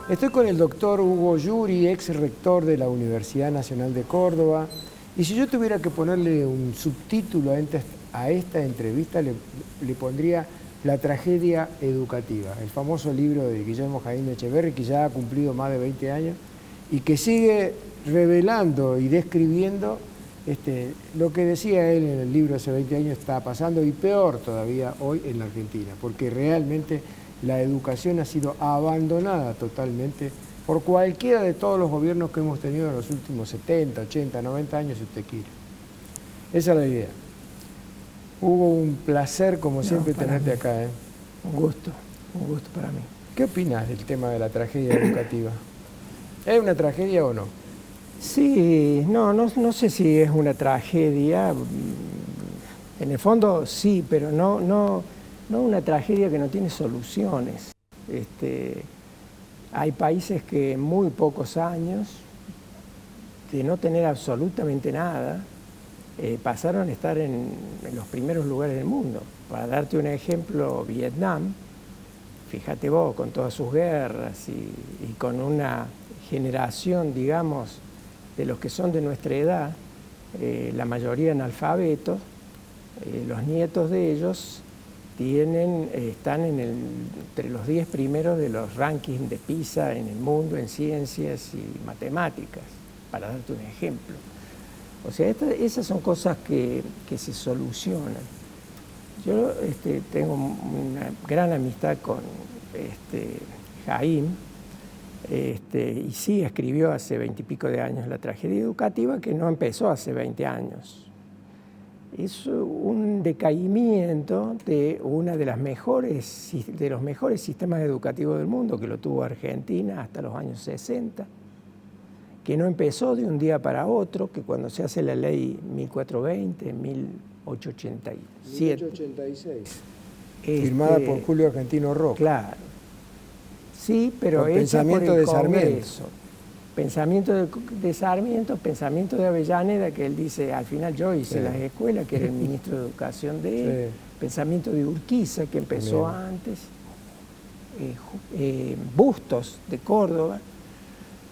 Estoy con el doctor Hugo Yuri, ex rector de la Universidad Nacional de Córdoba. Y si yo tuviera que ponerle un subtítulo a esta entrevista, le pondría La tragedia educativa, el famoso libro de Guillermo Jaime de Echeverri, que ya ha cumplido más de 20 años y que sigue revelando y describiendo lo que decía él en el libro hace 20 años está pasando, y peor todavía hoy en la Argentina, porque realmente la educación ha sido abandonada totalmente por cualquiera de todos los gobiernos que hemos tenido en los últimos 70, 80, 90 años, si usted quiere. Esa es la idea. Hugo, un placer como siempre tenerte acá. Un gusto para mí. ¿Qué opinas del tema de la tragedia educativa? ¿Es una tragedia o no? Sí, no sé si es una tragedia. En el fondo sí, pero no una tragedia que no tiene soluciones. Hay países que en muy pocos años, de no tener absolutamente nada, pasaron a estar en los primeros lugares del mundo. Para darte un ejemplo, Vietnam, fíjate vos, con todas sus guerras y con una generación, digamos, de los que son de nuestra edad, la mayoría analfabetos, los nietos de ellos están entre los 10 primeros de los rankings de PISA en el mundo en ciencias y matemáticas, para darte un ejemplo. O sea, esas son cosas que se solucionan. Yo tengo una gran amistad con Jaime, y sí escribió hace 20 y pico de años La tragedia educativa, que no empezó hace 20 años. Es un decaimiento de uno de los mejores sistemas educativos del mundo, que lo tuvo Argentina hasta los años 60, que no empezó de un día para otro, que cuando se hace la ley 1420, 1887. 1886. Firmada por Julio Argentino Roca. Claro. Sí, pero hecha por pensamiento el de Sarmiento. Congreso. Pensamiento de Sarmiento, pensamiento de Avellaneda, que él dice, al final yo hice las escuelas, que era el ministro de Educación de él. Sí. Pensamiento de Urquiza, que empezó antes. Bustos de Córdoba,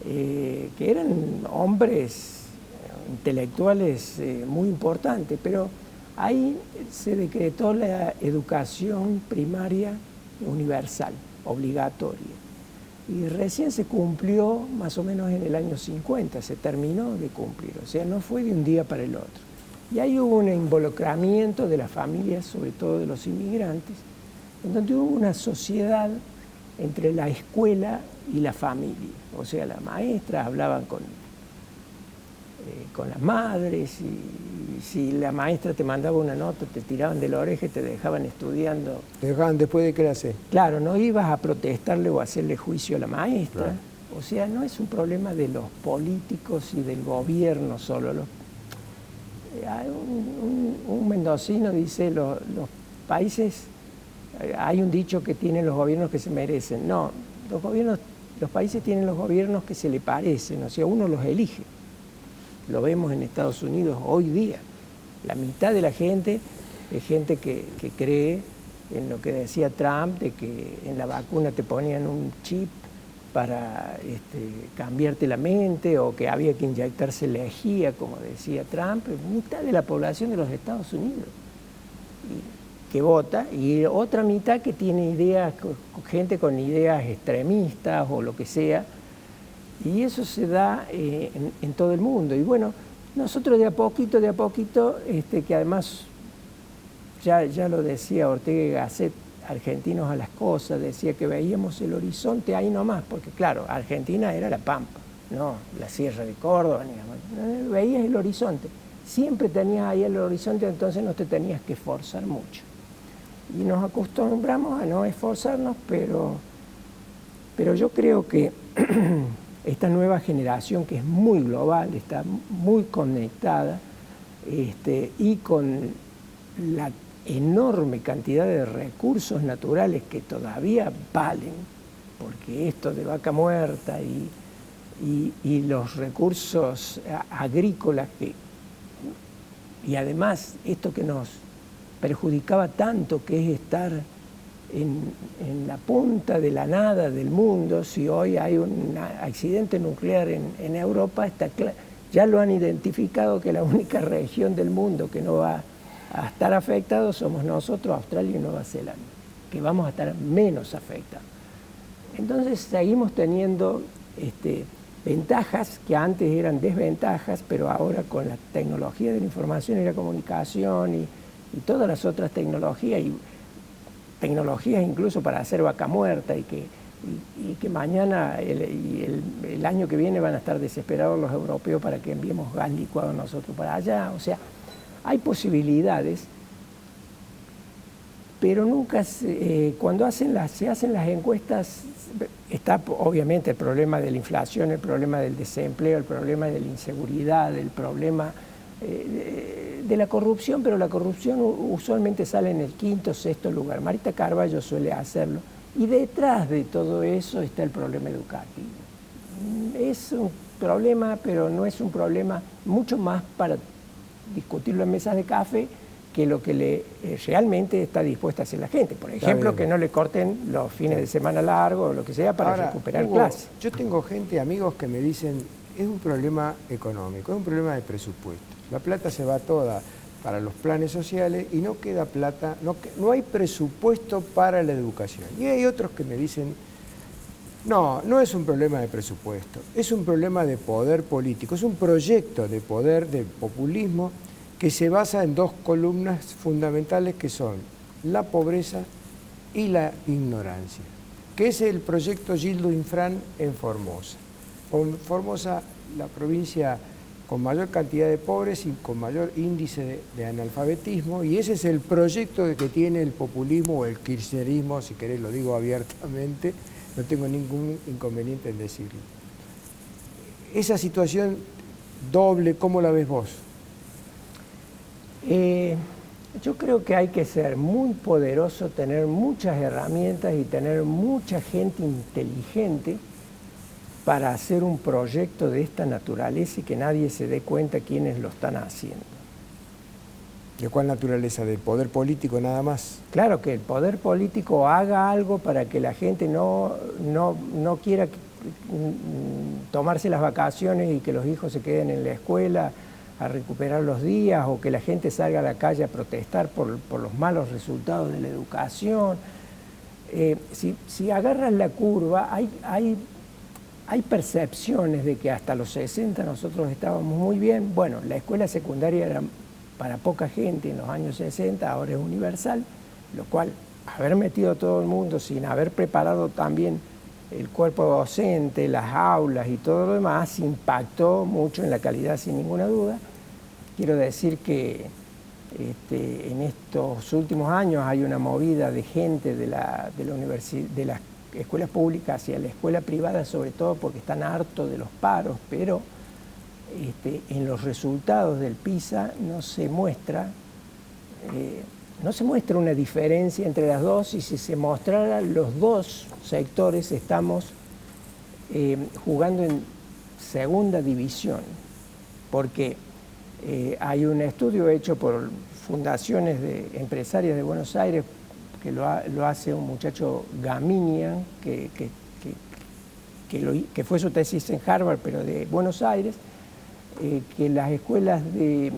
que eran hombres intelectuales muy importantes, pero ahí se decretó la educación primaria universal, obligatoria. Y recién se cumplió más o menos en el año 50, se terminó de cumplir, o sea, no fue de un día para el otro. Y ahí hubo un involucramiento de las familias, sobre todo de los inmigrantes, en donde hubo una sociedad entre la escuela y la familia. O sea, las maestras hablaban con las madres, y si la maestra te mandaba una nota, te tiraban de la oreja y te dejaban estudiando. Te dejaban después de clase. Claro, no ibas a protestarle o a hacerle juicio a la maestra. Claro. O sea, no es un problema de los políticos y del gobierno solo. Un mendocino dice, los países, hay un dicho que tienen los gobiernos que se merecen. No, los países tienen los gobiernos que se le parecen, o sea, uno los elige. Lo vemos en Estados Unidos hoy día. La mitad de la gente es gente que cree en lo que decía Trump, de que en la vacuna te ponían un chip para cambiarte la mente, o que había que inyectarse lejía, como decía Trump. Mitad de la población de los Estados Unidos que vota, y otra mitad que tiene ideas, gente con ideas extremistas o lo que sea. Y eso se da en todo el mundo. Y bueno, nosotros de a poquito, que además ya lo decía Ortega y Gasset, argentinos a las cosas, decía que veíamos el horizonte ahí nomás, porque claro, Argentina era la Pampa, no la Sierra de Córdoba, veías el horizonte. Siempre tenías ahí el horizonte, entonces no te tenías que esforzar mucho. Y nos acostumbramos a no esforzarnos, pero yo creo que esta nueva generación, que es muy global, está muy conectada, y con la enorme cantidad de recursos naturales que todavía valen, porque esto de vaca muerta y los recursos agrícolas, y además esto que nos perjudicaba tanto, que es estar en la punta de la nada del mundo. Si hoy hay un accidente nuclear en Europa, ya lo han identificado que la única región del mundo que no va a estar afectado somos nosotros, Australia y Nueva Zelanda, que vamos a estar menos afectados. Entonces seguimos teniendo ventajas que antes eran desventajas, pero ahora con la tecnología de la información y la comunicación y todas las otras tecnologías, y tecnologías incluso para hacer vaca muerta, y que mañana el año que viene van a estar desesperados los europeos para que enviemos gas licuado nosotros para allá. O sea, hay posibilidades, pero nunca cuando se hacen las encuestas está obviamente el problema de la inflación, el problema del desempleo, el problema de la inseguridad, el problema de la corrupción, pero la corrupción usualmente sale en el quinto o sexto lugar. Marita Carballo suele hacerlo. Y detrás de todo eso está el problema educativo. Es un problema, pero no es un problema mucho más para discutirlo en mesas de café que lo que realmente está dispuesta a hacer la gente. Por ejemplo, que no le corten los fines de semana largos o lo que sea para recuperar clases. Yo tengo amigos que me dicen, es un problema económico, es un problema de presupuesto. La plata se va toda para los planes sociales y no queda plata, no hay presupuesto para la educación. Y hay otros que me dicen, no es un problema de presupuesto, es un problema de poder político, es un proyecto de poder, de populismo, que se basa en dos columnas fundamentales que son la pobreza y la ignorancia, que es el proyecto Gildo Infran en Formosa. Formosa, la provincia con mayor cantidad de pobres y con mayor índice de analfabetismo, y ese es el proyecto que tiene el populismo o el kirchnerismo, si querés lo digo abiertamente, no tengo ningún inconveniente en decirlo. Esa situación doble, ¿cómo la ves vos? Yo creo que hay que ser muy poderoso, tener muchas herramientas y tener mucha gente inteligente para hacer un proyecto de esta naturaleza y que nadie se dé cuenta quiénes lo están haciendo. ¿De cuál naturaleza? ¿Del poder político nada más? Claro, que el poder político haga algo para que la gente no quiera tomarse las vacaciones y que los hijos se queden en la escuela a recuperar los días, o que la gente salga a la calle a protestar por los malos resultados de la educación. Si agarras la curva, hay percepciones de que hasta los 60 nosotros estábamos muy bien. Bueno, la escuela secundaria era para poca gente en los años 60, ahora es universal, lo cual, haber metido a todo el mundo sin haber preparado también el cuerpo docente, las aulas y todo lo demás, impactó mucho en la calidad, sin ninguna duda. Quiero decir que en estos últimos años hay una movida de gente de las escuelas públicas hacia la escuela privada, sobre todo porque están hartos de los paros, pero en los resultados del PISA no se muestra una diferencia entre las dos, y si se mostrara, los dos sectores estamos jugando en segunda división, porque hay un estudio hecho por fundaciones empresarias de Buenos Aires, que lo hace un muchacho Gaminian, que fue su tesis en Harvard, pero de Buenos Aires, que las escuelas de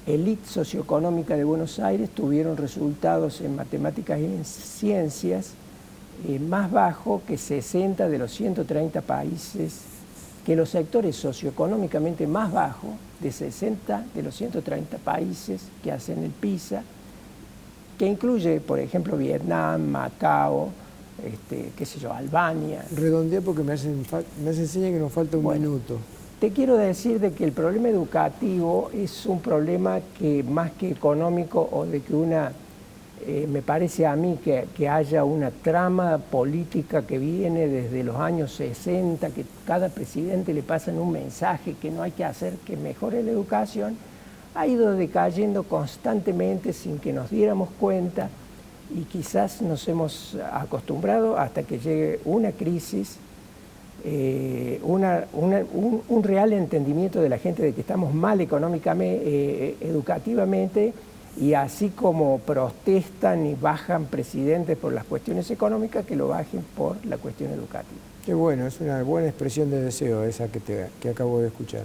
élite socioeconómica de Buenos Aires tuvieron resultados en matemáticas y en ciencias más bajos que 60 de los 130 países, que los sectores socioeconómicamente más bajos de 60 de los 130 países que hacen el PISA, que incluye, por ejemplo, Vietnam, Macao, Albania. Redondeé porque me hacen señas que nos falta un minuto. Te quiero decir de que el problema educativo es un problema que, más que económico, o de que me parece a mí que haya una trama política que viene desde los años 60, que cada presidente le pasan un mensaje que no hay que hacer que mejore la educación, ha ido decayendo constantemente sin que nos diéramos cuenta, y quizás nos hemos acostumbrado hasta que llegue una crisis, un real entendimiento de la gente de que estamos mal económicamente, educativamente, Y así como protestan y bajan presidentes por las cuestiones económicas, que lo bajen por la cuestión educativa. Qué bueno, es una buena expresión de deseo esa que acabo de escuchar.